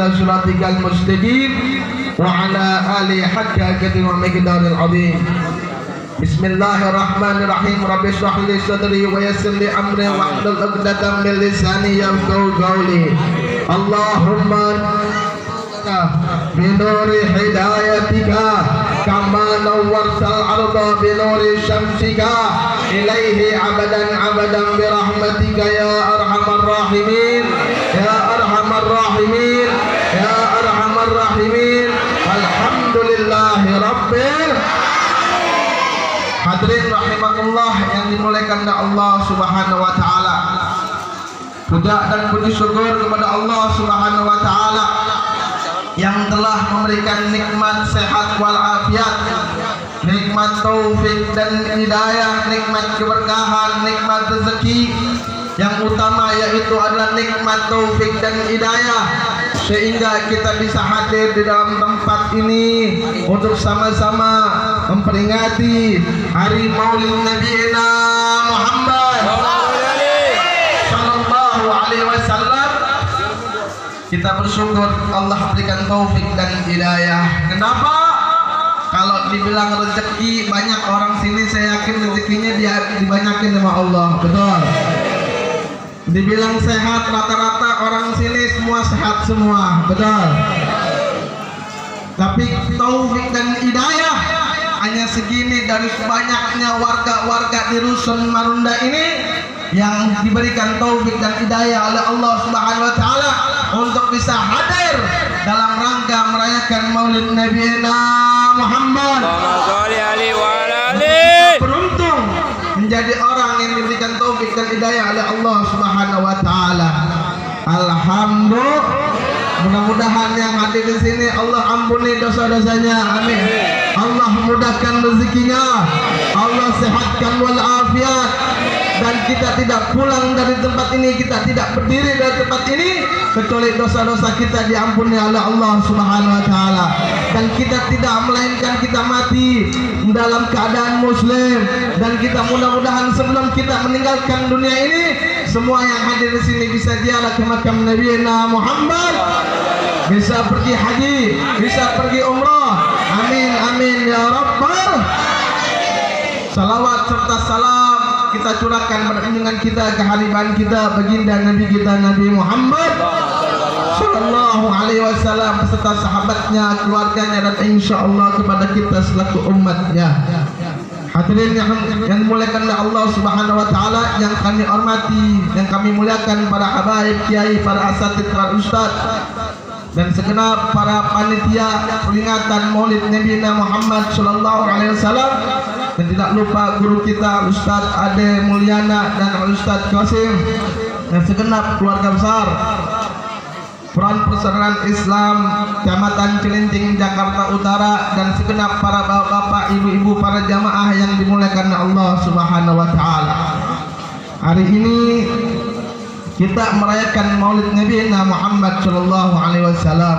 ila siratikal mustaqim wa ala alihi haqqa qadri wa miqdaril azim. Bismillahirrahmanirrahim. Rabbi shrah li sadri wa yassir li amri wahlul 'uqdatam min lisani yafqahu qawli. Allahumma binuri hidayatika kama nawwartal arda binuri syamsika ilaihi abadan abadan birahmatika ya arhamar rahimin ya arhamar rahimin ya arhamar rahimin. Alhamdulillahi rabbil. Hadirin rahimakumullah yang dimuliakan oleh Allah Subhanahu wa taala. Puja dan puji syukur kepada Allah Subhanahu wa taala yang telah memberikan nikmat sehat walafiat, nikmat taufik dan hidayah, nikmat keberkahan, nikmat rezeki. Yang utama yaitu adalah nikmat taufik dan hidayah, sehingga kita bisa hadir di dalam tempat ini untuk sama-sama memperingati hari Maulid Nabi Muhammad sallallahu alaihi wasallam. Kita bersyukur Allah berikan taufik dan hidayah. Kenapa? Kalau dibilang rezeki, banyak orang sini saya yakin rezekinya dibanyakin sama Allah. Betul. Dibilang sehat, rata-rata orang sini semua sehat semua. Betul. Tapi taufik dan hidayah hanya segini dari banyaknya warga-warga di Rusun Marunda ini yang diberikan taufik dan hidayah oleh Allah Subhanahu wa taala untuk bisa hadir dalam rangka merayakan Maulid Nabi Muhammad. Beruntung menjadi orang yang diberikan taufik dan hidayah oleh Allah Subhanahu wa taala. Alhamdulillah. Mudah-mudahan yang hadir di sini Allah ampuni dosa-dosanya. Amin. Allah mudahkan rezekinya. Allah sehatkan walafiat. Dan kita tidak pulang dari tempat ini, kita tidak berdiri dari tempat ini kecuali dosa-dosa kita diampuni oleh Allah Subhanahu wa taala. Dan kita tidak melainkan kita mati dalam keadaan muslim. Dan kita mudah-mudahan sebelum kita meninggalkan dunia ini, semua yang hadir di sini bisa ziarah ke makam Nabi Muhammad, bisa pergi haji, bisa pergi umrah. Amin amin ya rabbal. Salawat serta salam kita curahkan pada junjungan kita, kehadiran kita, baginda Nabi kita Nabi Muhammad sallallahu alaihi wasallam beserta sahabatnya, keluarganya, dan insyaallah kepada kita selaku umatnya. Hadirin yang dimuliakan oleh Allah Subhanahu wa taala, yang kami hormati, yang kami muliakan para habaib, kiai, para asatidz, para ustaz, dan segenap para panitia peringatan Maulid Nabi Muhammad sallallahu alaihi wasallam. Dan tidak lupa guru kita Ustaz Ade Mulyana dan Ustaz Qasim, dan segenap keluarga besar Front Persaudaraan Islam Kecamatan Cilincing Jakarta Utara, dan segenap para bapak-bapak, ibu-ibu, para jamaah yang dimuliakan Allah Subhanahu wa taala. Hari ini kita merayakan Maulid Nabi Muhammad sallallahu alaihi wasallam.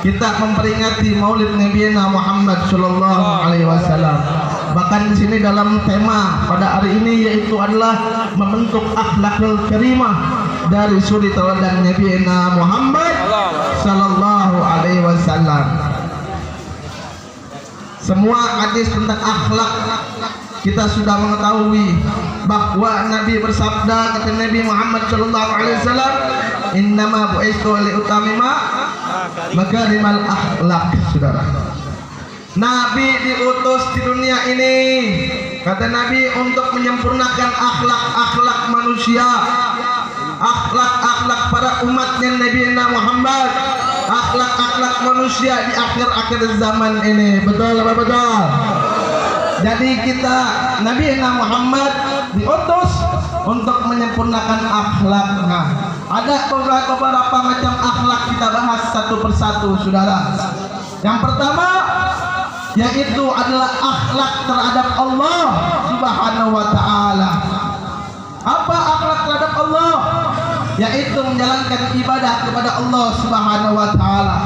Kita memperingati Maulid Nabi Muhammad sallallahu alaihi wasallam. Bahkan di sini dalam tema pada hari ini yaitu adalah membentuk akhlakul karimah dari suri tauladan Nabi Muhammad sallallahu alaihi wasallam. Semua hadis tentang akhlak kita sudah mengetahui bahwa Nabi bersabda, kata Nabi Muhammad sallallahu alaihi wasallam, "Innama bu'istu liutamima makarimal akhlak." Saudara, Nabi diutus di dunia ini, kata Nabi, untuk menyempurnakan akhlak-akhlak manusia, akhlak-akhlak para umatnya Nabi Muhammad, akhlak-akhlak manusia di akhir-akhir zaman ini. Betul apa betul? Jadi kita Nabi Muhammad diutus untuk menyempurnakan akhlaknya. Ada beberapa macam akhlak, kita bahas satu persatu, saudara. Yang pertama yaitu adalah akhlak terhadap Allah Subhanahu wa taala. Apa akhlak terhadap Allah? Yaitu menjalankan ibadah kepada Allah Subhanahu wa taala.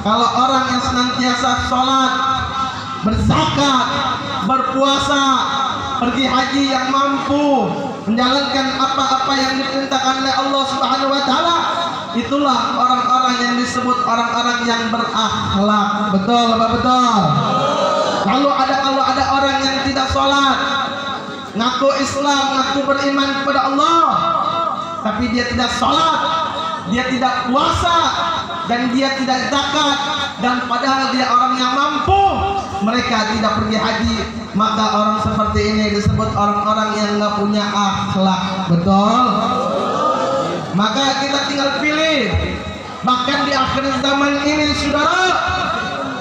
Kalau orang yang senantiasa sholat, berzakat, berpuasa, pergi haji, yang mampu menjalankan apa-apa yang diperintahkan oleh Allah Subhanahu wa taala, itulah orang-orang yang disebut orang yang berakhlak. Betul apa betul? Kalau ada orang yang tidak sholat, ngaku Islam, ngaku beriman kepada Allah, tapi dia tidak sholat, dia tidak puasa, dan dia tidak zakat, dan padahal dia orang yang mampu, mereka tidak pergi haji, maka orang seperti ini disebut orang-orang yang nggak punya akhlak. Betul? Maka kita tinggal pilih. Bahkan di akhir zaman ini, saudara,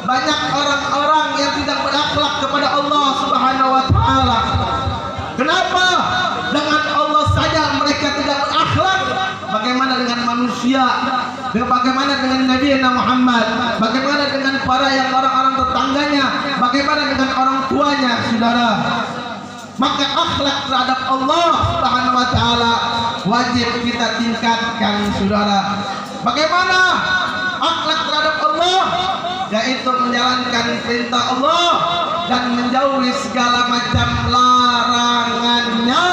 banyak orang-orang yang tidak berakhlak kepada Allah Subhanahu wa Ta'ala. Kenapa? Dengan Allah saja mereka tidak berakhlak. Bagaimana dengan manusia? Bagaimana dengan Nabi Muhammad? Bagaimana dengan para yang orang-orang tetangganya? Bagaimana dengan orang tuanya, saudara? Maka akhlak terhadap Allah Subhanahu wa Ta'ala wajib kita tingkatkan, saudara. Bagaimana akhlak terhadap Allah? Yaitu menjalankan perintah Allah dan menjauhi segala macam larangannya,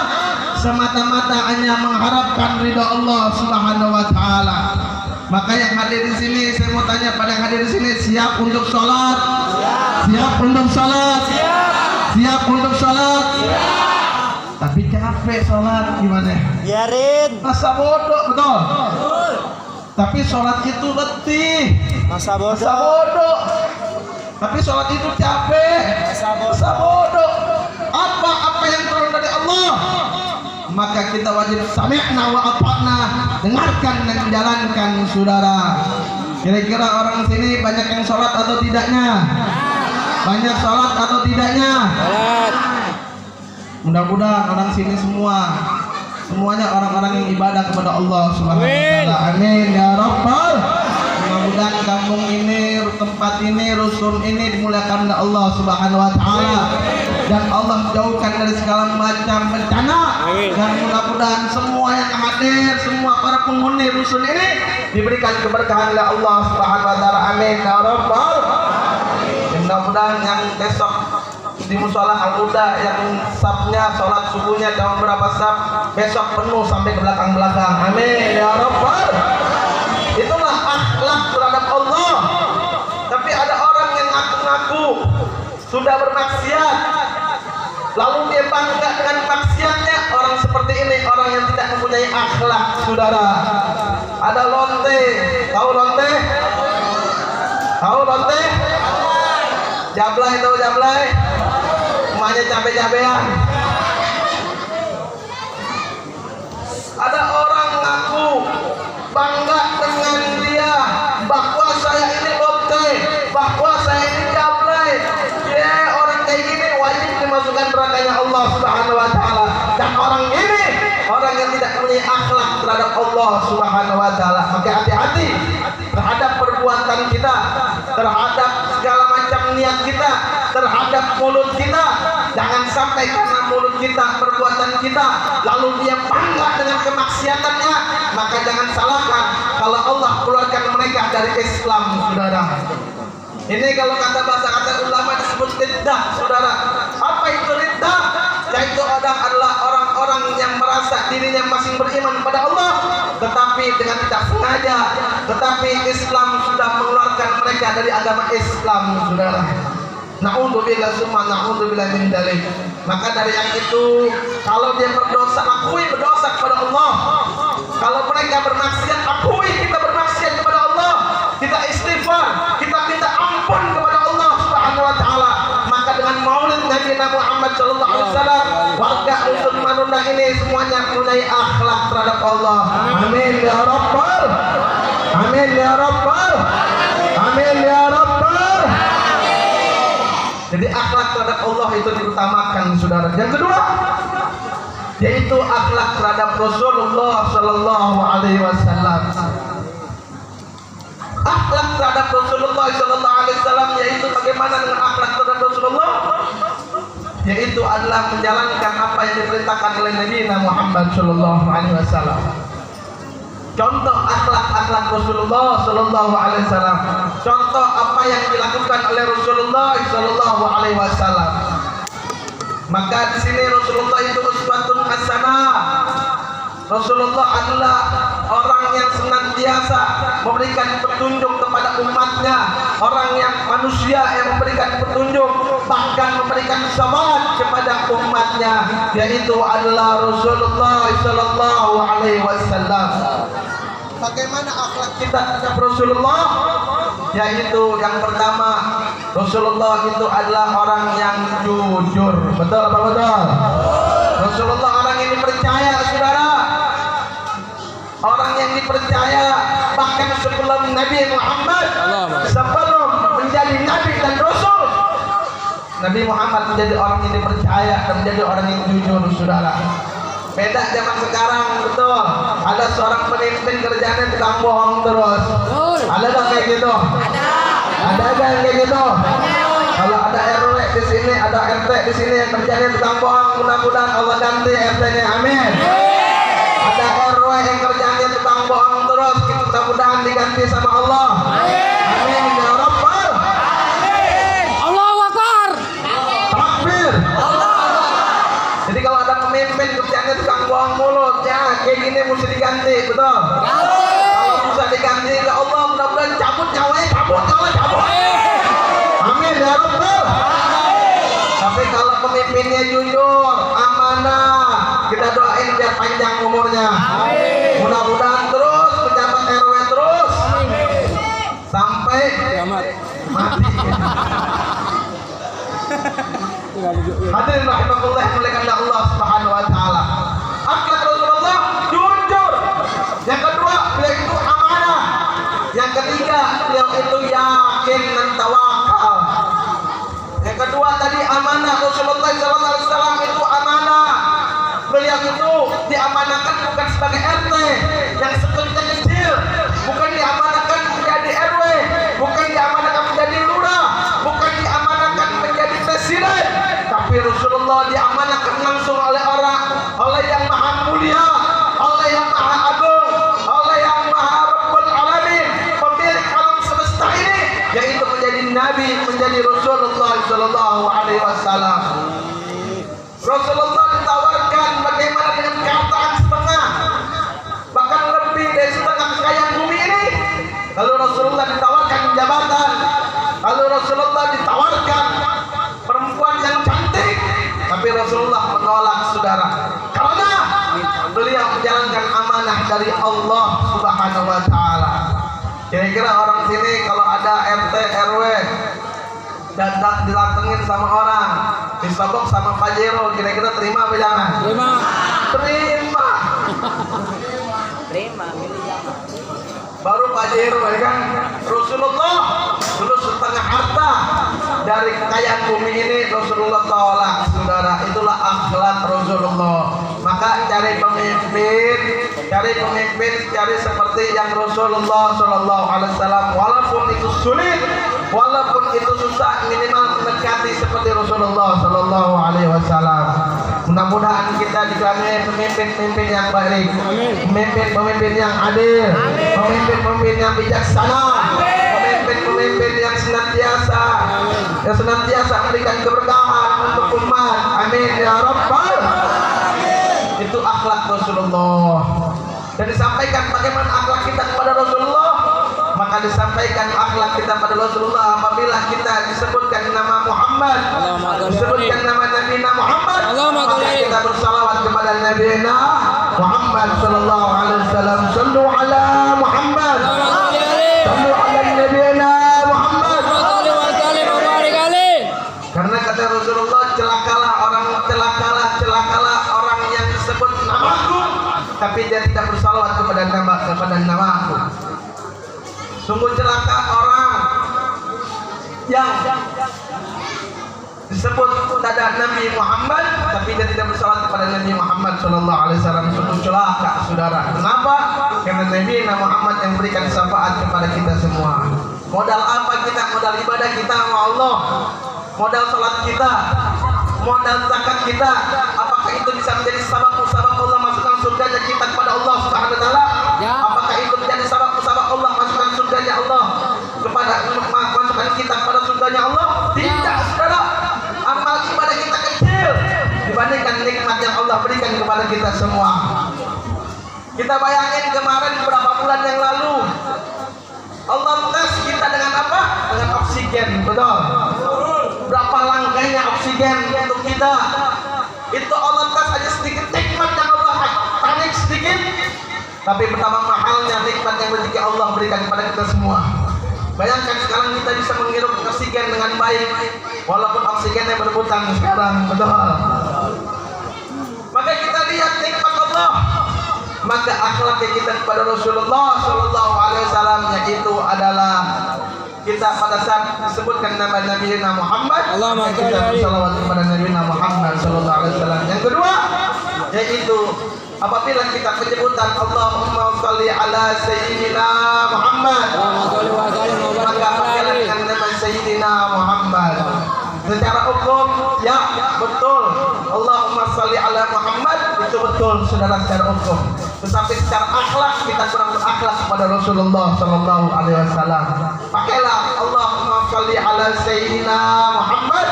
semata-mata hanya mengharapkan ridha Allah Subhanahu wa Ta'ala. Maka yang hadir di sini, saya mau tanya pada yang hadir di sini, siap untuk sholat? Siap untuk sholat? Siap untuk sholat? Tapi capek sholat, gimana? Biarin. Masa bodoh, betul? Tapi sholat itu letih. Masa bodoh. Masa bodoh. Tapi sholat itu capek. Masa bodoh. Apa yang turun dari Allah, maka kita wajib sami'na wa ata'na, dengarkan dan menjalankan, saudara. Kira-kira orang sini banyak yang sholat atau tidaknya? Banyak sholat atau tidaknya? Mudah-mudahan orang sini semuanya orang-orang yang ibadah kepada Allah Subhanahu wa Ta'ala. Amin ya Rabbal. Mudah-mudahan kampung ini, tempat ini, rusun ini dimuliakan oleh Allah Subhanahu wa Ta'ala, dan Allah jauhkan dari segala macam bencana. Dan mudah-mudahan semua yang hadir, semua para penghuni rusun ini diberikan keberkahan oleh Allah Subhanahu wa Ta'ala. Amin ya Rabbal. Mudah-mudahan yang besok di musola Al-Huda yang sabnya sholat subuhnya jam berapa sab, besok penuh sampai ke belakang-belakang. Amin ya Rabbal. Itulah akhlak terhadap Allah. Tapi ada orang yang ngaku-ngaku sudah bermaksiat, lalu dia bangga dengan maksiatnya. Orang seperti ini orang yang tidak mempunyai akhlak, saudara. Ada lonte, tahu lonte? Tahu lonte? Jablay, tahu jablay? Emaknya cabe-cabean. Ada orang ngaku bangga dengan dia bahwa saya ini lonte, bahwa saya ini jablay. Orang kayak gini wajib dimasukkan nerakanya Allah Subhanahu wa Ta'ala. Dan orang ini orang yang tidak mempunyai akhlak terhadap Allah Subhanahu wa Ta'ala. Maka hati-hati terhadap perbuatan kita, terhadap segala macam niat kita, terhadap mulut kita. Jangan sampai karena mulut kita, perbuatan kita, lalu dia bangga dengan kemaksiatannya. Maka jangan salahkan kalau Allah keluarkan mereka dari Islam, saudara. Ini kalau kata bahasa kata ulama disebut riddah, saudara. Apa itu riddah? Yaitu adalah orang-orang yang merasa dirinya masih beriman pada Allah, tetapi dengan tidak sengaja, tetapi Islam sudah mengeluarkan mereka dari agama Islam, saudara. Na'udzubillah summa na'udzubillah min dzalik. Maka dari yang itu, kalau dia berdosa, akui berdosa kepada Allah. Kalau mereka bermaksiat, akui kita bermaksiat kepada Allah. Kita istighfar, kita minta ampun kepada Allah Subhanahu wa Ta'ala. Maka dengan maulid Nabi Muhammad sallallahu alaihi wasallam, warga rusun Marunda ini semuanya mempunyai akhlak terhadap Allah. Amin ya Rabbal. Amin ya Rabbal. Amin ya Rabbal. Jadi akhlak terhadap Allah itu diutamakan, saudara. Yang kedua, yaitu akhlak terhadap Rasulullah Sallallahu Alaihi Wasallam. Akhlak terhadap Rasulullah Sallallahu Alaihi Wasallam yaitu bagaimana dengan akhlak terhadap Rasulullah? Yaitu adalah menjalankan apa yang diperintahkan oleh Nabi Muhammad Sallallahu Alaihi Wasallam. Contoh akhlak Rasulullah Sallallahu Alaihi Wasallam. Contoh apa yang dilakukan oleh Rasulullah Sallallahu Alaihi Wasallam. Maka di sini Rasulullah itu uswatun hasanah. Rasulullah adalah orang yang senantiasa memberikan petunjuk kepada umat umatnya, orang yang manusia yang memberikan petunjuk, bahkan memberikan syafaat kepada umatnya, yaitu adalah Rasulullah sallallahu alaihi wasallam. Bagaimana akhlak kita terhadap Rasulullah? Yaitu yang pertama, Rasulullah itu adalah orang yang jujur. Betul apa betul? Rasulullah orang yang dipercaya, saudara. Orang yang dipercaya, bahkan sebelum Nabi Muhammad, sebelum menjadi Nabi dan Rasul, Nabi Muhammad menjadi orang yang dipercaya dan menjadi orang yang jujur, saudara. Beda zaman sekarang, betul. Ada seorang pemimpin kerjanya tukang bohong terus. Ada nggak kayak gitu? Ada nggak kayak gitu? Kalau ada RW di sini, ada RT di sini yang kerjanya tukang bohong, mudah-mudahan Allah ganti RT-nya, amin. Ada RW yang kerjanya tukang bohong terus, mudah-mudahan diganti sama Allah, amin ya Rabbal. Allahu Akbar. Takbir. Jadi kalau ada pemimpin kerjanya tukang bohong mulut, ya kayak gini mesti diganti, betul? Kalau bisa diganti ke Allah, mudah-mudahan cabut nyawanya, cabut. Amin ya Rabbal. Tapi kalau pemimpinnya jujur, amanah, kita doain biar panjang umurnya. Mudah-mudahan terus pejabat RW terus sampai mati. Hadirin rahimakumullah, muliakan Allah Subhanahu wa taala. Akhlak Rasulullah jujur. Yang kedua, beliau itu amanah. Yang ketiga, beliau itu yakin dan tawakal. Yang kedua tadi amanah, Rasulullah SAW itu amanah. Beliau itu diamanahkan bukan sebagai RT yang sebetulnya kecil, bukan diamanahkan menjadi RW, bukan diamanahkan menjadi lurah, bukan diamanahkan menjadi presiden, tapi Rasulullah diamanahkan langsung oleh oleh yang maha mulia, oleh yang maha agung, oleh yang maha Rabbul Alamin, pemilik alam semesta ini, yaitu menjadi Nabi, menjadi Rasulullah sallallahu alaihi wasallam. Rasulullah ditawarkan bagaimana dengan kehartaan setengah, bahkan lebih dari setengah kekayaan bumi ini. Lalu Rasulullah ditawarkan jabatan, lalu Rasulullah ditawarkan perempuan yang cantik, tapi Rasulullah menolak, saudara, karena beliau menjalankan amanah dari Allah Subhanahu wa taala. Kira-kira orang sini kalau ada RT RW datang dilatengin sama orang, disogok sama Pajero, kira-kira terima apa jangan? Terima. Baru Pajero, ya kan? Rasulullah dulu setengah harta dari kekayaan bumi ini Rasulullah tolak, saudara. Itulah akhlak Rasulullah. Maka cari pemimpin seperti yang Rasulullah Shallallahu Alaihi Wasallam. Walaupun itu sulit, walaupun itu susah, minimal mendekati seperti Rasulullah Shallallahu Alaihi Wasallam. Mudah-mudahan kita dikaruniai pemimpin-pemimpin yang baik, pemimpin-pemimpin yang adil, pemimpin-pemimpin yang bijaksana, pemimpin-pemimpin yang senantiasa memberikan keberkahan untuk umat. Amin ya Rabbal. Itu akhlak Rasulullah. Dan disampaikan bagaimana akhlak kita kepada Rasulullah, maka disampaikan akhlak kita pada Rasulullah apabila kita disebutkan nama Muhammad, disebutkan nama Nabi Muhammad, maka kita bersalawat kepada Nabi Muhammad sallallahu alaihi wasallam. Sallu ala Muhammad, sallu ala Nabi Muhammad. Karena kata Rasulullah, celakalah orang yang disebut namaku tapi dia tidak bersalawat kepada namaku. Sungguh celaka orang yang disebut ada Nabi Muhammad tapi dia tidak bersalawat kepada Nabi Muhammad sallallahu alaihi wasallam. Sungguh celaka, saudara. Kenapa? Karena Nabi Muhammad yang berikan syafaat kepada kita semua. Modal apa kita? Modal ibadah kita sama Allah, modal salat kita, modal zakat kita. Apakah itu bisa menjadi sabab Allah masukkan surganya kita kepada Allah Subhanahu wa taala? Apakah itu menjadi sabab Allah masukkan surganya Allah kepada masukkan kita kepada surganya Allah? Tidak, saudara. Amal ibadah kita kecil dibandingkan nikmat yang Allah berikan kepada kita semua. Kita bayangin kemarin beberapa bulan yang lalu Allah tes kita dengan apa? oksigen, betul? Berapa langkahnya oksigen untuk kita? Itu Allah tes aja sedikit nikmat yang Allah tarik sedikit, tapi betapa mahalnya nikmat yang rezeki Allah berikan kepada kita semua. Bayangkan sekarang kita bisa menghirup oksigen dengan baik, walaupun oksigennya berebutan sekarang, betul? Maka kita lihat nikmat Allah. Maka akhlaknya kita kepada Rasulullah Sallallahu Alaihi Wasallam yaitu adalah kita pada saat disebutkan nama Nabi Muhammad, kita bersalawat kepada Nabi Muhammad Sallallahu Alaihi Wasallam. Yang kedua yaitu apabila kita penyebutan Allahumma sholli ala Sayyidina Muhammad, maka apabila dengan nama Sayyidina Muhammad secara hukum ya betul Allahumma sholli ala Muhammad itu betul saudara secara hukum, tetapi secara akhlak kita kurang berakhlak kepada Rasulullah Sallallahu Alaihi Wasallam. Pakailah Allahumma sholli ala Sayyidina Muhammad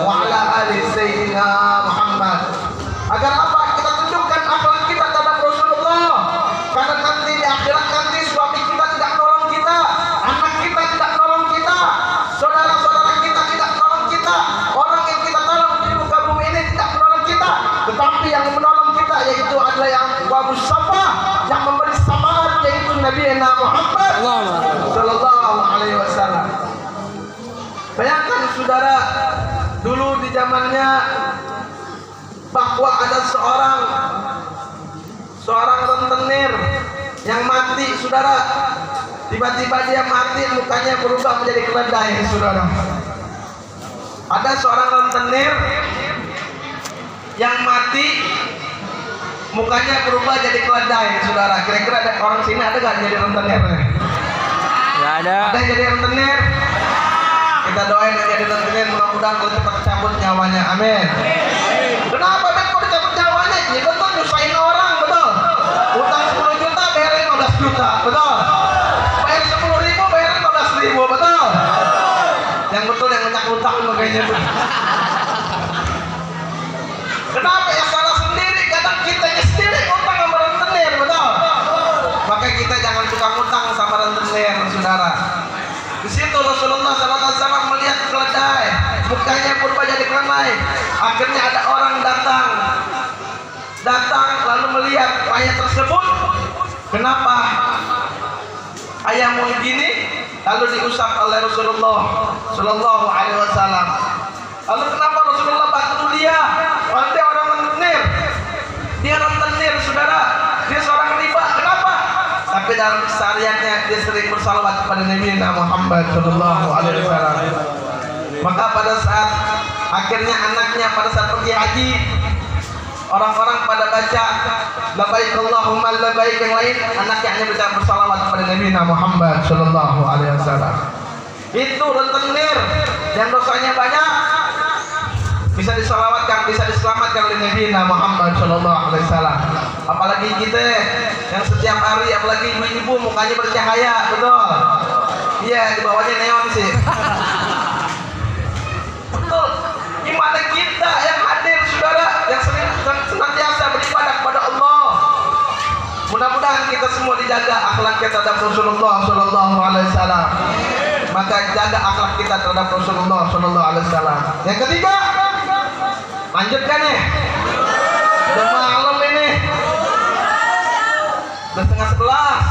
wa ala ali Sayyidina Muhammad. Agar apa? Kita tunjukkan akhlak kita terhadap Rasulullah. Karena nanti di akhirat nanti suami kita tidak nolong kita, anak kita tidak nolong kita, saudara-saudara kita tidak nolong kita, orang yang kita tolong di muka bumi ini tidak menolong kita, tetapi yang menolong kita yaitu adalah yang wabus safa, yang memberi syafaat yaitu Nabi Muhammad Sallallahu Alaihi Wasallam. Bayangkan saudara, dulu di zamannya bahwa ada seorang rentenir yang mati, saudara. Tiba-tiba dia mati, mukanya berubah menjadi keledai, saudara. Ada seorang rentenir yang mati, mukanya berubah jadi keledai, saudara. Kira-kira ada orang sini ada nggak jadi rentenir? Nggak ada. Ada yang jadi rentenir? Kita doain yang jadi rentenir, mudah-mudahan kalau cepat cabut nyawanya, amin. Kenapa Ben kok dicabut nyawanya? Ya betul, nyusahin orang, betul. Utang 10 juta bayarin 15 juta, betul. Bayar 10.000 bayarin 15.000, betul. Yang betul yang banyak utang makanya. Kenapa ya salah sendiri? Kadang kita sendiri utang sama rentenir, betul. Maka kita jangan suka utang sama rentenir, saudara. Di situ Rasulullah SAW melihat keledai, mukanya berubah jadi keledai. Akhirnya ada orang datang lalu melihat mayat tersebut. Kenapa ayammu begini? Lalu diusap oleh Rasulullah Sallallahu Alaihi Wasallam. Lalu kenapa Rasulullah bantu dia? Nanti orang rentenir, dia rentenir, saudara. Dia seorang riba. Kenapa? Tapi dalam kesehariannya dia sering bersalawat kepada Nabi Muhammad Sallallahu Alaihi Wasallam. Maka pada saat akhirnya anaknya pada saat pergi haji, orang-orang pada baca labbaik Allahumma labbaik yang lain, anaknya hanya bisa bersalawat kepada Nabi Muhammad Sallallahu Alaihi Wasallam. Itu rentenir yang dosanya banyak bisa disalawatkan, bisa diselamatkan oleh Nabi Muhammad Sallallahu Alaihi Wasallam. Apalagi kita yang setiap hari, apalagi ibu-ibu mukanya bercahaya, betul? Iya, di bawahnya neon sih. Betul. Gimana kita yang hadir, saudara, yang sering senantiasa beribadah kepada Allah. Mudah-mudahan kita semua dijaga akhlak kita terhadap Rasulullah Sallallahu Alaihi Wasallam. Maka jaga akhlak kita terhadap Rasulullah Sallallahu Alaihi Wasallam. Yang ketiga, lanjutkan nih. Udah malam ini. Udah setengah 11.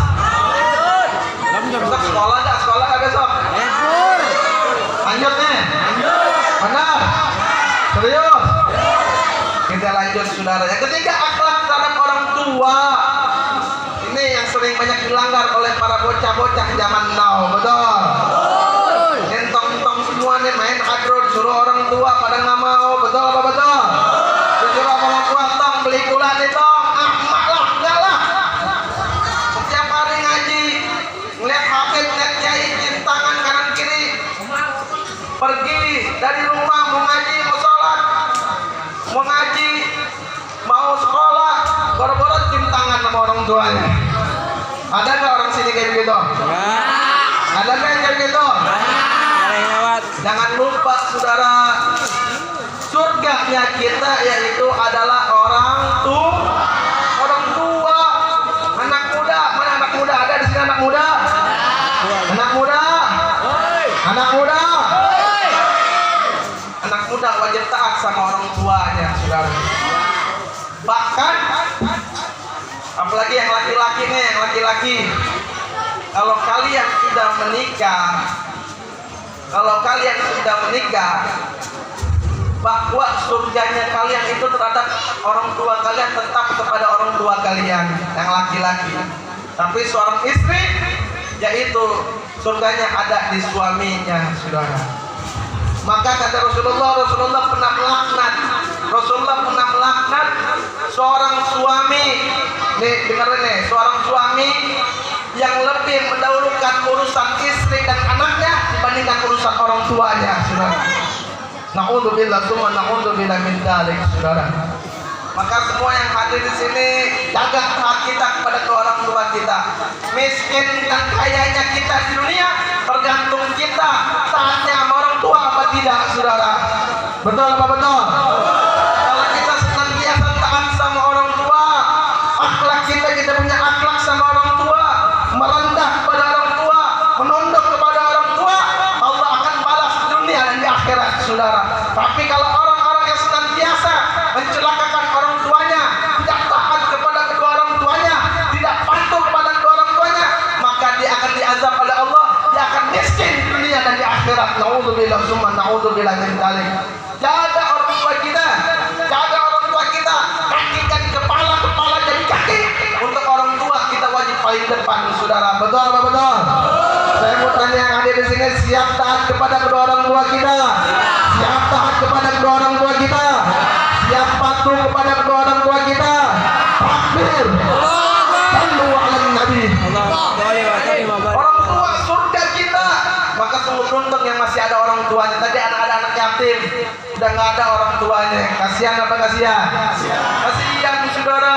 Besok sekolah gak? Sekolah gak besok? Lanjut nih. Benar? Serius? Kita lanjut, saudara. Yang ketiga, akhlak terhadap orang tua. Ini yang sering banyak dilanggar oleh para bocah-bocah zaman now, betul? Entong-entong semua nih main hadrut, suruh orang tua pada nggak mau, betul apa betul? Disuruh orang tua tong beli gula nih tong, mak lah, enggak lah. Setiap hari ngaji, ngeliat HP, ngeliat kiai, cium tangan kanan kiri, pergi dari rumah mau ngaji, mau sholat, mau ngaji, mau sekolah, boro-boro cium tangan sama orang tuanya. Ada nggak orang sini kayak begitu? Ada nggak yang kayak begitu? Jangan lupa, saudara, surganya kita yaitu adalah orang tua. Anak muda, mana anak muda? Ada di sini anak muda? Anak muda? Anak muda? sama orang tuanya, saudara. Bahkan apalagi yang laki-laki nih, yang laki-laki, kalau kalian sudah menikah, bahwa surganya kalian itu terhadap orang tua kalian tetap kepada orang tua kalian yang laki-laki. Tapi seorang istri, yaitu surganya ada di suaminya, saudara. Maka kata Rasulullah pernah melaknat seorang suami. Nih dengerin nih, seorang suami yang lebih mendahulukan urusan istri dan anaknya dibandingkan urusan orang tuanya, saudara. Na'udzubillah tsumma na'udzubillah min dzalik, saudara. Maka semua yang hadir di sini, jaga taat kita kepada orang tua kita. Miskin dan kayanya kita di dunia tergantung kita taatnya sama orang tua apa tidak, saudara. Betul apa betul? Kalau kita senantiasa taat sama orang tua, akhlak kita punya akhlak sama orang tua, merendah kepada orang tua, menunduk kepada orang tua, Allah akan balas di dunia dan di akhirat, saudara. Tapi kalau orang-orang yang senantiasa mencelakakan orang tuanya, tidak taat kepada kedua orang tuanya, tidak patuh kepada kedua orang tuanya, maka dia akan diazab oleh Allah, dia akan miskin di dunia dan di akhirat. Na'udzubillah tsumma na'udzubillah min dzalik. Jaga orang tua kita, kakikan kepala jadi kaki. Untuk orang tua kita wajib paling depan, saudara. Betul apa betul? Saya mau tanya yang hadir di sini, siap taat kepada kedua orang tua kita? Siap taat kepada kedua orang tua kita? Siap patuh kepada kedua orang tua kita? Takbir! Sallu ala Nabi. Orang tua surga kita. Maka sungguh beruntung yang masih ada orang tuanya. Tadi ada anak yatim, udah nggak ada orang tuanya. Kasihan apa kasihan? Kasihan, saudara.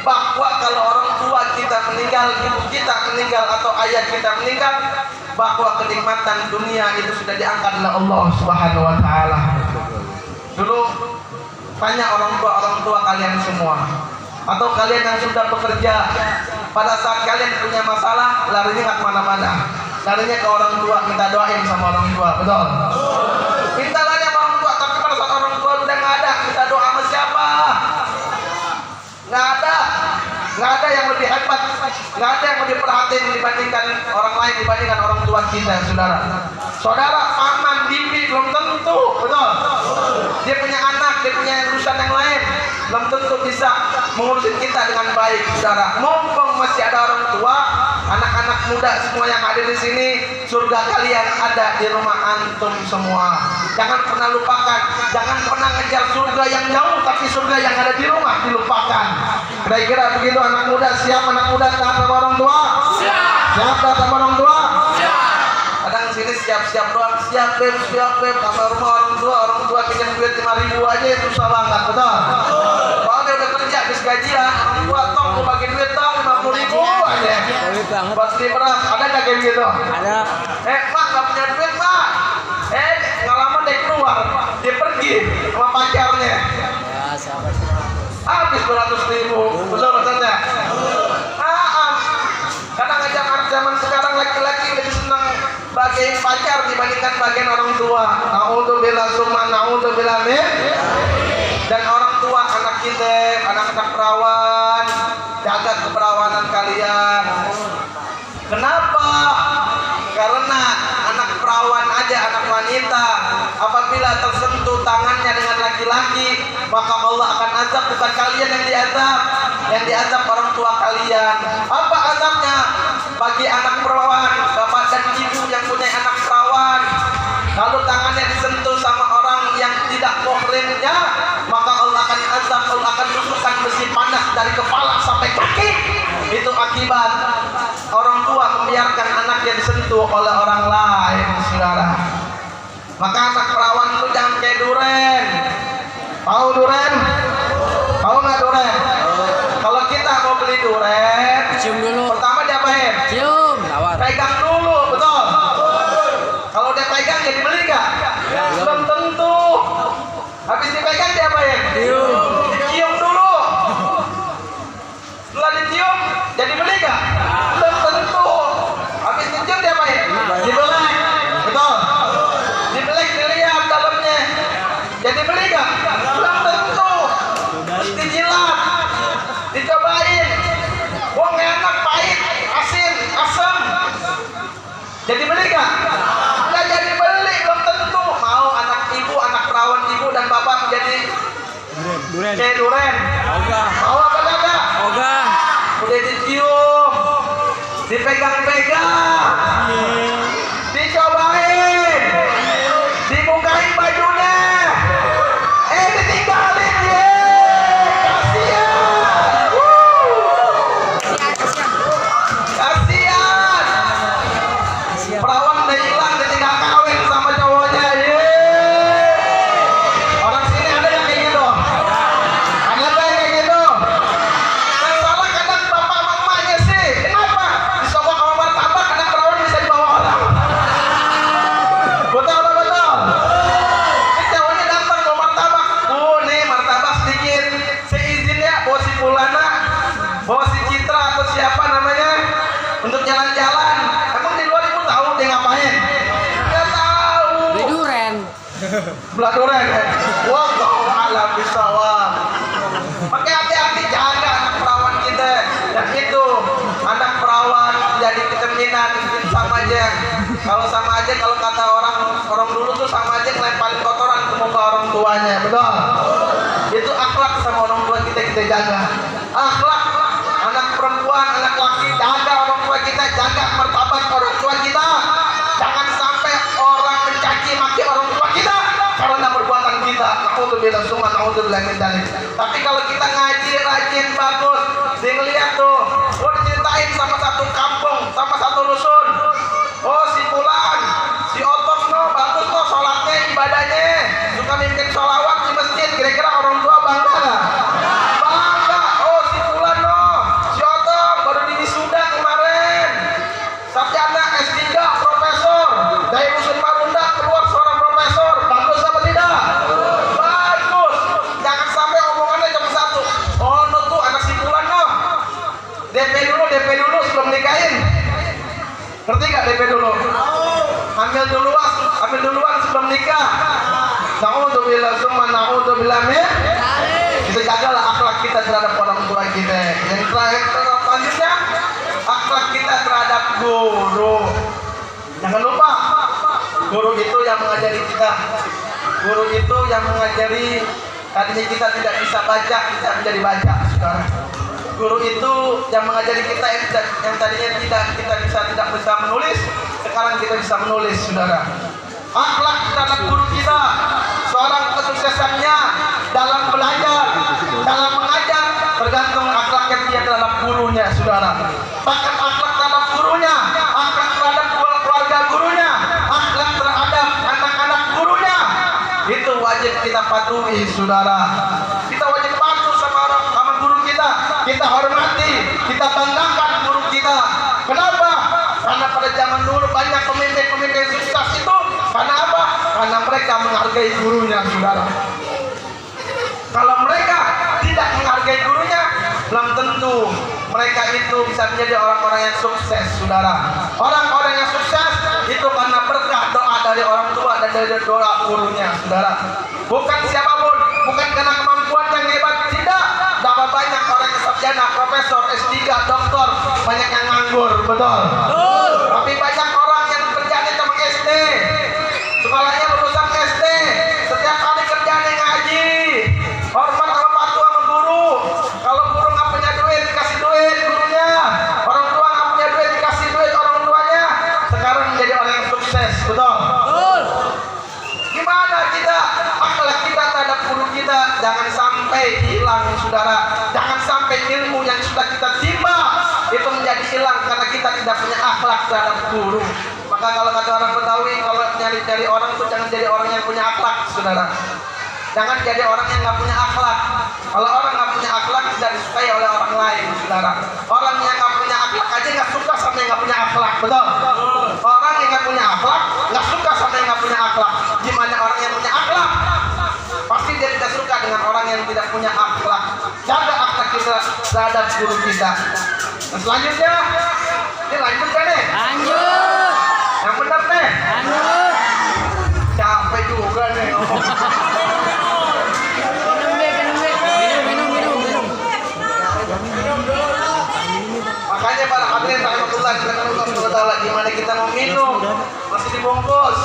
Bahwa kalau orang tua kita meninggal, ibu kita meninggal, atau ayah kita meninggal, bahwa kenikmatan dunia itu sudah diangkat oleh Allah Subhanahu wa taala. Dulu tanya orang tua kalian semua, atau kalian yang sudah bekerja, pada saat kalian punya masalah, larinya nggak kemana-mana, larinya ke orang tua, minta doain sama orang tua, betul? Minta lari sama orang tua, tapi pada saat orang tua udah nggak ada, minta doa sama siapa? Nggak ada yang lebih hebat, nggak ada yang lebih perhatian dibandingkan orang lain, dibandingkan orang tua kita, saudara. Saudara, paman, bibi belum tentu, betul? Dia punya anak, dia punya urusan yang lain, belum tentu bisa mengurusin kita dengan baik, saudara. Mumpung masih ada orang tua, anak-anak muda semua yang ada di sini, surga kalian ada di rumah antum semua. Jangan pernah lupakan, jangan pernah ngejar surga yang jauh, tapi surga yang ada di rumah dilupakan. Kira-kira begitu anak muda. Siap anak muda taat sama orang tua? Siap taat sama orang tua? Kadang sini siap-siap doang, siap beb sama rumah orang tua pinjam duit 5.000 aja susah banget, betul? Kalau dia udah kerja habis gajian, orang tua tong mau bagi duit tong 50.000 aja. Pasti beras, ada nggak kayak gitu? Ada. Mak nggak punya duit mak. Pengalaman dia keluar, dia pergi sama pacarnya. Habis 200.000, betul ya? Karena ngajak anak zaman sekarang laki-laki lebih senang bagian pacar dibandingkan bagian orang tua. Na'udzubillah tsumma na'udzubillah min. Dan orang tua anak kita, anak-anak perawan, jaga keperawanan kalian. Kenapa? Karena anak perawan aja, anak wanita, apabila tersentuh tangannya dengan laki-laki, maka Allah akan azab, bukan kalian yang diazab orang tua kalian. Apa azabnya? Bagi anak perawan, bapak dan ibu yang punya anak perawan, lalu tangannya disentuh sama orang yang tidak muhrimnya, maka Allah akan azab, Allah akan tusukkan besi panas dari kepala sampai kaki. Itu akibat orang tua membiarkan anaknya disentuh oleh orang lain, saudara. Maka anak perawan itu jangan kayak duren. Tahu duren? Tahu nggak duren? Kalau kita mau beli duren, Cium dulu. pertama diapain? Cium. Tawar. Pegang dulu, betul? Kalau dia pegang jadi beli nggak? Belum tentu. Habis dipegang diapain? Dicium dulu. Setelah dicium jadi beli nggak? Belum tentu. Habis dicium diapain? Dibelek, betul? Dibelek dilihat dalamnya. Jadi beli nggak? beli nggak? Nggak jadi beli, belum tentu. Mau anak ibu, anak perawan ibu dan bapak menjadi Duren. kayak duren. Ogah. Mau apa kagak? Ogah. Udah dicium, dipegang-pegang, dicobain, dibukain bajunya, ditinggalin ye, kasihan, kasihan, perawan udah hilang, ditinggal kawin sama cowoknya ye. Orang sini ada yang kayak gitu? Ada nggak yang kayak gitu? Yang salah kadang bapak mamanya sih. Kenapa? Disogok sama martabak, anak perawan bisa dibawa orang. Betul atau betul? Ini cowoknya datang bawa martabak. Nih martabak sedikit. Seizin ya bawa si Pulana, bawa si Citra atau siapa namanya untuk jalan-jalan. Emang di luar ibu tahu dia ngapain? Nggak tahu. Beli duren. Belah duren ya. Wallahu a'lam bishawab. Pakai hati-hati jaga anak perawan kita. Dan itu anak perawan jadi kecerminan sama aja. Kalau sama aja kalau kata orang dulu tuh sama aja ngelemparin kotoran ke muka orang tuanya, betul? Itu akhlak sama orang tua kita jaga. Akhlak anak perempuan, anak laki jaga orang tua kita, jaga martabat orang tua kita. Jangan sampai orang mencaci maki orang tua kita karena perbuatan kita. Naudzubillah summa naudzubillah min dzalik. Tapi kalau kita ngaji rajin bagus, dia ngeliat tuh, diceritain sama satu kampung, sama satu rusun. Oh si Fulan, si Otok no bagus no sholatnya, ibadahnya, suka mimpin sholawat di masjid. Kira-kira orang tua bangga nggak? Bangga. Oh si Fulan no, si Otok baru di wisuda kemarin. Sarjana S3 profesor dari rusun Marunda keluar seorang profesor. Bagus apa tidak? Bagus. Jangan sampai omongannya cuma satu. Oh no tuh anak si Fulan no, DP dulu sebelum nikahin. Ngerti gak DP dulu? Ambil duluan sebelum nikah. Naudzubillah summa naudzubillah min. Kita jagalah akhlak kita terhadap orang tua kita. Yang terakhir selanjutnya, akhlak kita terhadap guru. Jangan lupa, guru itu yang mengajari kita. Guru itu yang mengajari. Tadinya kita tidak bisa baca, kita menjadi baca sekarang. Guru itu yang mengajari kita yang tadinya kita tidak bisa menulis, sekarang kita bisa menulis, saudara. Akhlak terhadap guru kita, seorang kesuksesannya dalam belajar, dalam mengajar, tergantung akhlaknya dia terhadap gurunya, saudara. Bahkan akhlak terhadap gurunya, akhlak terhadap keluarga gurunya, akhlak terhadap anak-anak gurunya, itu wajib kita patuhi, saudara. Kita wajib patuh sama guru kita. Kita hormati, kita banggakan guru kita. Kenapa? Karena pada zaman dulu banyak pemimpin sukses itu. Karena apa? Karena mereka menghargai gurunya, saudara. Kalau mereka tidak menghargai gurunya, belum tentu mereka itu bisa menjadi orang-orang yang sukses, saudara. Orang-orang yang sukses itu karena berkah doa dari orang tua dan dari doa gurunya, saudara. Bukan siapapun, bukan karena kemampuan yang hebat, tidak. Dapat banyak orang yang sarjana, profesor, S3, doktor, banyak yang nganggur, betul? Tapi banyak orang yang kerjanya cuma SD, sekolahnya lulusan SD, setiap kali kerjanya ngaji, hormat sama patuh sama guru. Kalau guru nggak punya duit, dikasih duit gurunya. Orang tua nggak punya duit, dikasih duit orang tuanya. Sekarang menjadi orang yang sukses, betul? Gimana kita akhlak kita terhadap guru kita jangan sampai hilang, saudara. Jangan sampai ilmu yang sudah kita timba itu menjadi hilang karena kita tidak punya akhlak terhadap guru. Maka kalau kata orang Betawi, kalau nyari orang itu jangan jadi orang yang punya akhlak, saudara. Jangan jadi orang yang nggak punya akhlak. Kalau orang nggak punya akhlak tidak disukai oleh orang lain, saudara. Orang yang nggak punya akhlak aja nggak suka sama yang nggak punya akhlak, betul? Orang yang nggak punya akhlak nggak suka sama yang nggak punya akhlak. Gimana orang yang punya akhlak? Pasti dia tidak suka dengan orang yang tidak punya akhlak. Jaga akhlak kita terhadap guru kita. Nah, selanjutnya, ini lanjut kan nih? Lanjut. Yang benar nih? Lanjut. Capek juga nih. Minum. Makanya para hadirin rahmatullah, gimana kita mau minum masih dibungkus.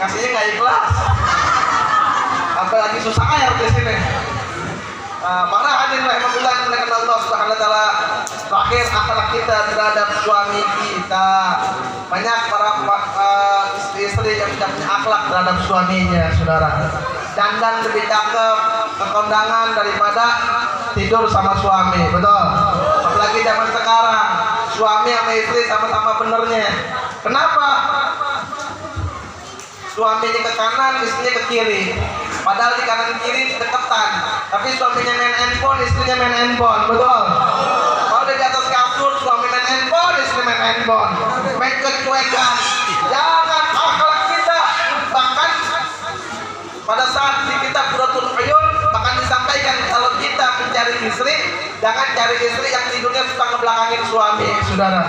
Kasihnya nggak ikhlas. Apalagi susah air di sini. Para hadirin rahimahullah yang Allah Subhanahu wa taala, terakhir akhlak kita terhadap suami kita. Banyak para istri-istri yang tidak punya akhlak terhadap suaminya, saudara. Dandan lebih cakep ke kondangan daripada tidur sama suami, betul. Apalagi zaman sekarang, suami sama istri sama-sama benernya. Kenapa? Suaminya ke kanan, istrinya ke kiri. Padahal di kanan kiri deketan, tapi suaminya main handphone, istrinya main handphone, betul. Kalau di atas kasur, suami main handphone, istri main handphone, main kecuekan. Jangan akhlak kita. Bahkan pada saat di kitab Qurratul Uyun bahkan disampaikan kalau kita mencari istri, jangan cari istri yang tidurnya suka ngebelakangin suami, saudara.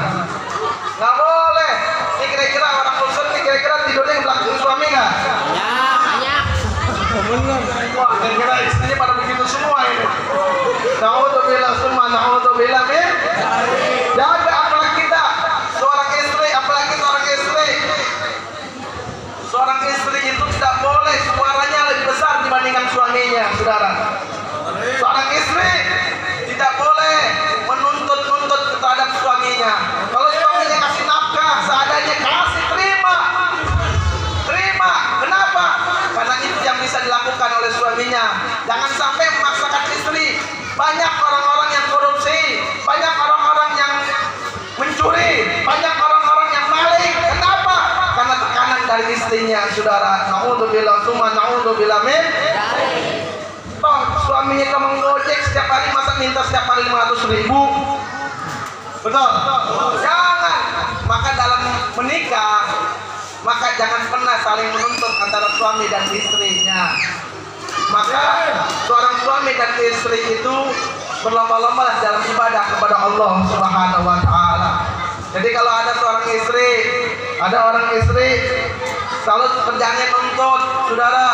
Nggak boleh. Ini kira-kira orang muslim ini kira-kira tidurnya ngebelakangin suami nggak? Banyak. Wah, kira-kira istrinya pada begitu semua ini. Na'udzubillah summa na'udzubillah min. Jaga akhlak kita. Seorang istri, apalagi seorang istri. Seorang istri itu tidak boleh suaranya lebih besar dibandingkan suaminya, saudara. Seorang istri tidak boleh menuntut-nuntut terhadap suaminya. Kalau suaminya kasih nafkah seadanya, kasih, terima. Kenapa? Karena itu yang bisa dilakukan oleh suaminya. Jangan sampai memaksakan istri. Banyak orang-orang yang korupsi, banyak orang-orang yang mencuri, banyak orang-orang yang maling. Kenapa? Karena tekanan dari istrinya, saudara. Na'udzubillah summa na'udzubillah min. Toh suaminya kalau Gojek setiap hari, masa minta setiap hari 500.000? Betul? Jangan. Maka dalam menikah, maka jangan pernah saling menuntut antara suami dan istrinya. Maka seorang suami dan istri itu berlomba-lomba dalam ibadah kepada Allah Subhanahu wa taala. Jadi kalau ada seorang istri, ada orang istri selalu kerjaannya nuntut, saudara.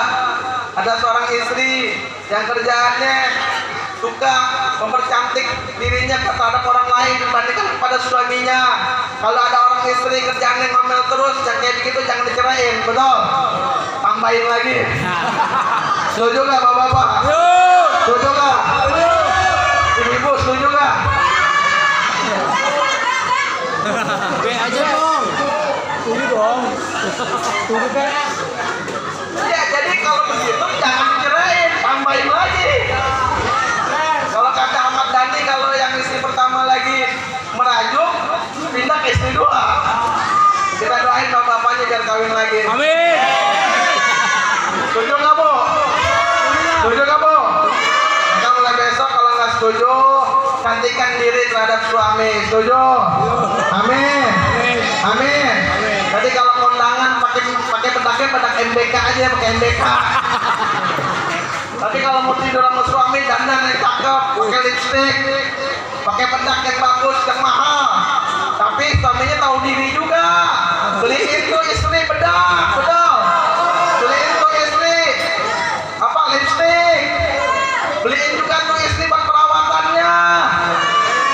Ada seorang istri yang kerjaannya suka mempercantik dirinya terhadap orang lain dibandingkan kepada suaminya. Kalau ada orang istri kerjaannya ngomel terus, yang kayak begitu jangan dicerain, betul? Tambahin lagi. Setuju gak bapak-bapak? Setuju gak? Ibu-ibu setuju gak? Be aja dong. Tunggu dong. Tunggu kan. Ya jadi kalau begitu jangan dicerain, tambahin lagi. Kalau kata Ahmad Dhani, kalau yang istri pertama lagi merajuk, pindah ke istri dua. Kita doain bapak-bapaknya biar kawin lagi. Amin. Setuju nggak, Bu? Setuju nggak, Bu? Maka mulai besok kalau nggak setuju, gantikan diri terhadap suami. Setuju? Amin. Amin. Jadi kalau kondangan pakai bedak MBK aja, pakai MBK. Tapi kalau mau tidur sama suami, dandan yang cakep, pakai lipstick, pakai bedak yang bagus, yang mahal. Tapi suaminya tahu diri juga. Beliin tuh istri bedak, betul. Beliin tuh istri apa, lipstick. Beliin juga tuh istri buat perawatannya.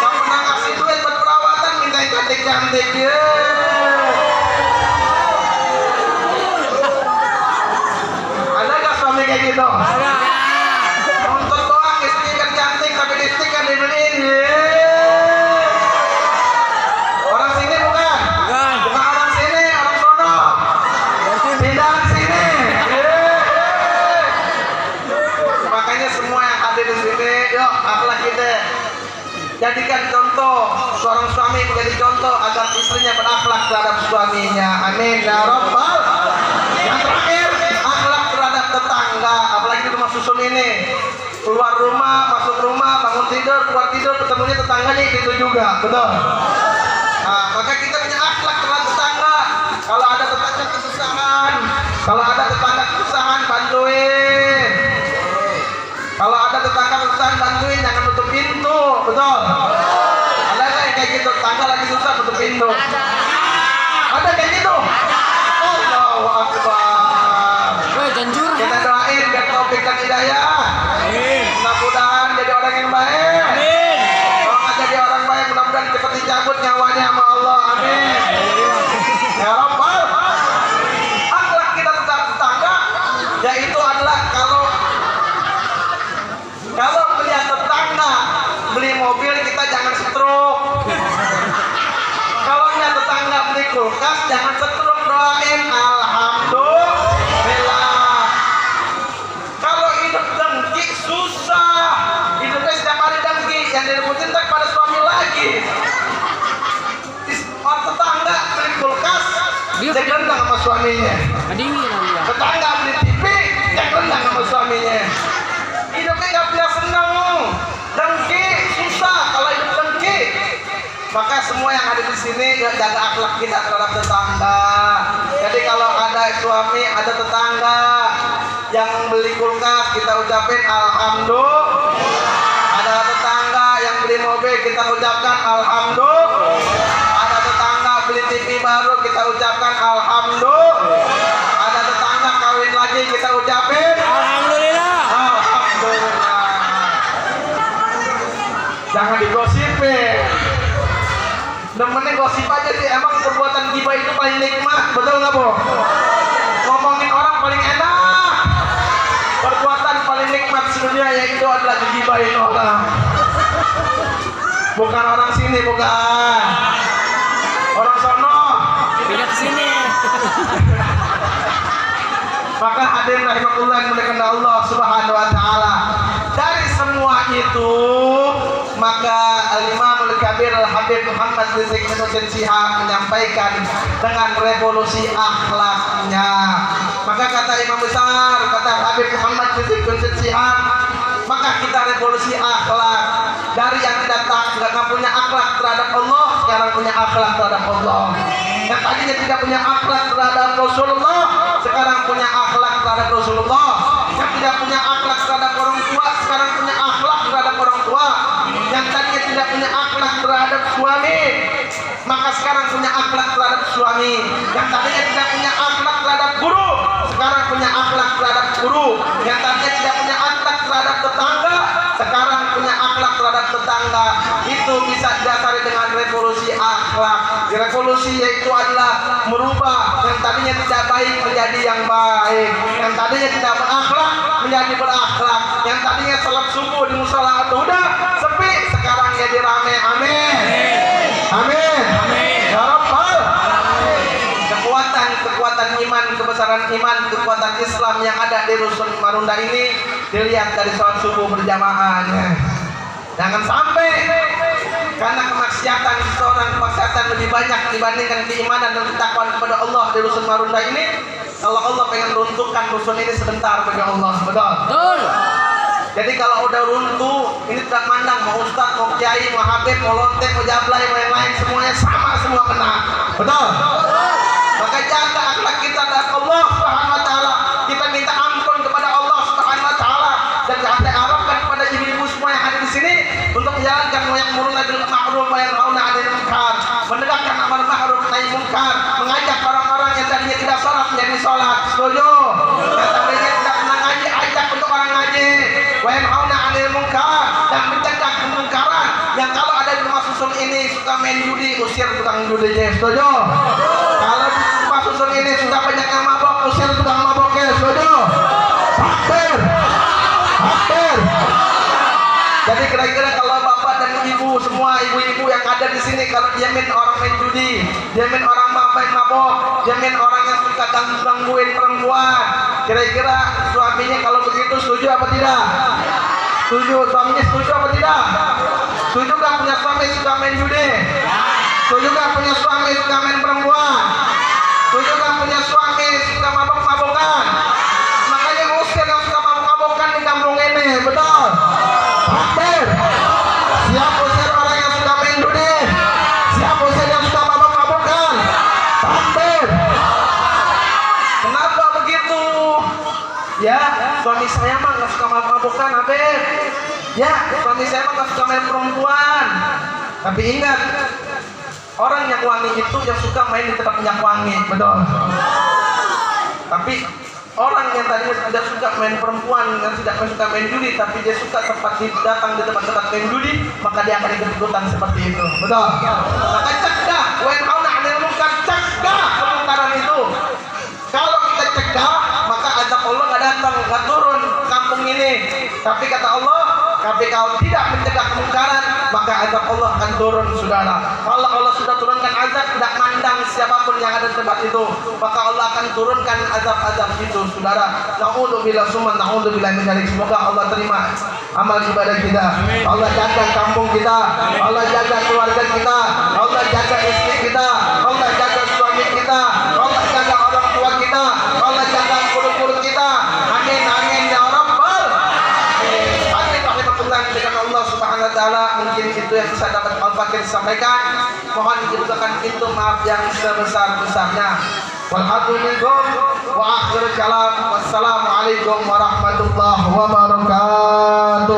Gak pernah ngasih duit buat perawatan, minta yang cantik-cantik ya. Ada gak suami kayak gitu? Nonton doang, istrinya kan cantik, tapi lipstick kan dibeliin ya. Orang sini bukan? Bukan orang sini, orang sono. Pindah sini. Makanya semua yang hadir di sini, yuk akhlak kita jadikan contoh. Seorang suami menjadi contoh agar istrinya berakhlak terhadap suaminya. Amin ya rabbal. Yang terakhir, akhlak terhadap tetangga. Apalagi di rumah susun ini, keluar rumah, masuk rumah, bangun tidur, keluar tidur, ketemunya tetangganya itu juga, betul. Nah, maka kita punya akhlak terhadap tetangga. Kalau ada tetangga kesusahan, bantuin. Kalau ada tetangga kesusahan, bantuin, jangan tutup pintu, betul. Ada nggak yang kayak gitu? Tetangga lagi susah tutup pintu. Ada kayak gitu? Allahu Akbar. Janjur. Kita doain biar taufik dan hidayah. Mudah-mudahan jadi orang yang baik. Kalau nggak jadi orang baik, mudah-mudahan cepat dicabut nyawanya sama kulkas jangan setruk doain alhamdulillah. Kalau hidup dengki susah, hidupnya setiap hari dengki, yang direbutin tak pada suami lagi. Tetangga beli kulkas, dia rendang sama suaminya. Tetangga beli TV, dia rendang sama suaminya. Hidupnya nggak punya senang, dengki susah. Kalau hidup dengki, maka semua yang ada di sini jaga akhlak kita terhadap tetangga. Jadi kalau ada suami, ada tetangga yang beli kulkas, kita ucapin alhamdulillah. Ada tetangga yang beli mobil, kita ucapkan alhamdulillah. Ada tetangga beli TV baru, kita ucapkan alhamdulillah. Ada tetangga kawin lagi, kita ucapin Alhamdulillah. alhamdulillah. Jangan digosipin. Demennya gosip aja sih. Emang perbuatan gibah itu paling nikmat, betul nggak Bu? Ngomongin orang paling enak. Perbuatan paling nikmat sedunia yaitu adalah gibahin orang. Bukan orang sini, bukan. Orang sono. Pindah ke sini. Maka hadirin rahimakumullah yang dimuliakan Allah Subhanahu wa taala. Dari semua itu, maka Al-Imam Al-Kabir Al-Habib Muhammad Rizik Husain Shihab menyampaikan dengan revolusi akhlaknya. Maka kata Imam besar, kata Habib Muhammad Rizik Husain Shihab, maka kita revolusi akhlak. Dari yang tidak punya akhlak terhadap Allah, sekarang punya akhlak terhadap Allah. Yang tadinya tidak punya akhlak terhadap Rasulullah, sekarang punya akhlak terhadap Rasulullah. Yang tidak punya akhlak terhadap orang tua, sekarang punya akhlak terhadap orang tua. Yang tadinya tidak punya akhlak terhadap suami, maka sekarang punya akhlak terhadap suami. Yang tadinya tidak punya akhlak terhadap guru, sekarang punya akhlak terhadap guru. Yang tadinya tidak punya akhlak terhadap tetangga, sekarang punya akhlak terhadap tetangga. Itu bisa didasari dengan revolusi akhlak. Revolusi yaitu adalah merubah yang tadinya tidak baik menjadi yang baik, yang tadinya tidak berakhlak menjadi berakhlak, yang tadinya salat subuh di musola Al-Huda sepi, sekarang jadi rame. Amin. Amin. Ya Rabbal. Kekuatan iman, kebesaran iman, kekuatan Islam yang ada di Rusun Marunda ini dilihat dari salat subuh berjamaahnya. Jangan sampai karena kemaksiatan seseorang, kemaksiatan lebih banyak dibandingkan keimanan dan ketakwaan kepada Allah di Rusun Marunda ini. Kalau Allah pengen runtuhkan rusun ini sebentar bagi Allah, betul? Jadi kalau udah runtuh, ini tidak mandang mau ustaz, mau kiai, mau habib, mau lonte, mau jablay, mau yang lain, semuanya sama, semua kena, betul? Maka jaga akhlak kita dari Allah Subhanahu wa taala. Kita minta ampun kepada Allah Subhanahu wa taala dan kita harapkan kepada ibu-ibu semua yang ada di sini untuk menjalankan wa ya'muruna bil ma'ruf wa yanhauna 'anil munkar, menegakkan amar ma'ruf nahi munkar, mengajak orang-orang yang tadinya tidak sholat menjadi sholat. Setuju? Yang tadinya tidak pernah ngaji, ajak untuk orang ngaji. Wa yanhauna 'anil munkar, dan mencegah kemungkaran. Yang kalau ada di rumah susun ini suka main judi, usir tukang judinya. Setuju? Kalau di rumah susun ini sudah banyak yang mabok, usir tukang maboknya. Setuju? Takbir. Takbir. Jadi kira-kira kalau bapak dan ibu semua, ibu-ibu yang ada di sini, kalau diamin orang main judi, diamin orang main mabok, diamin orang yang suka gangguin perempuan, kira-kira suaminya kalau begitu setuju apa tidak? Setuju. Suaminya setuju apa tidak? Setuju gak punya suami suka main judi? Setuju gak punya suami suka main perempuan? Setuju gak punya suami suka mabok-mabokan? Makanya usir yang suka mabok-mabokan di kampung ini, betul? Takbir. Siap usir orang yang suka main judi, siap usir yang suka mabok-mabokan. Takbir. Kenapa begitu? Ya, suami saya mah nggak suka mabok-mabokan, Habib. Ya, suami saya mah nggak suka main perempuan. Tapi ingat, orang yang wangi itu yang suka main di tempat minyak wangi, betul. Tapi orang yang tadinya tidak suka main perempuan, yang tidak suka main judi, tapi dia suka datang di tempat-tempat main judi, maka dia akan ikut-ikutan seperti itu, betul. Maka cegah, wa yanhauna 'anil munkar, cegah kemungkaran itu. Kalau kita cegah, maka azab Allah nggak datang, nggak turun ke kampung ini. Tapi kata Allah, tapi kalau tidak mencegah kemungkaran, maka azab Allah akan turun, saudara. Kalau Allah sudah turunkan azab, tidak mandang siapapun yang ada di tempat itu, maka Allah akan turunkan azab-azab itu, saudara. Na'udzubillah summa na'udzubillah min dzalik. Semoga Allah terima amal ibadah kita. Allah jaga kampung kita, Allah jaga keluarga kita, Allah jaga istri kita, Allah jaga suami kita, Allah jaga orang tua kita, Allah jaga mulut-mulut kita. Amin amin ya rabbal alamin. Rahmatullah dengan Allah Subhanahu wa taala. Mungkin itu yang bisa dapat Al-Fakir sampaikan. Mohon dibukakan pintu maaf yang sebesar-besarnya. Walhamdulillah wa akhir kalam. Wassalamualaikum warahmatullahi wabarakatuh.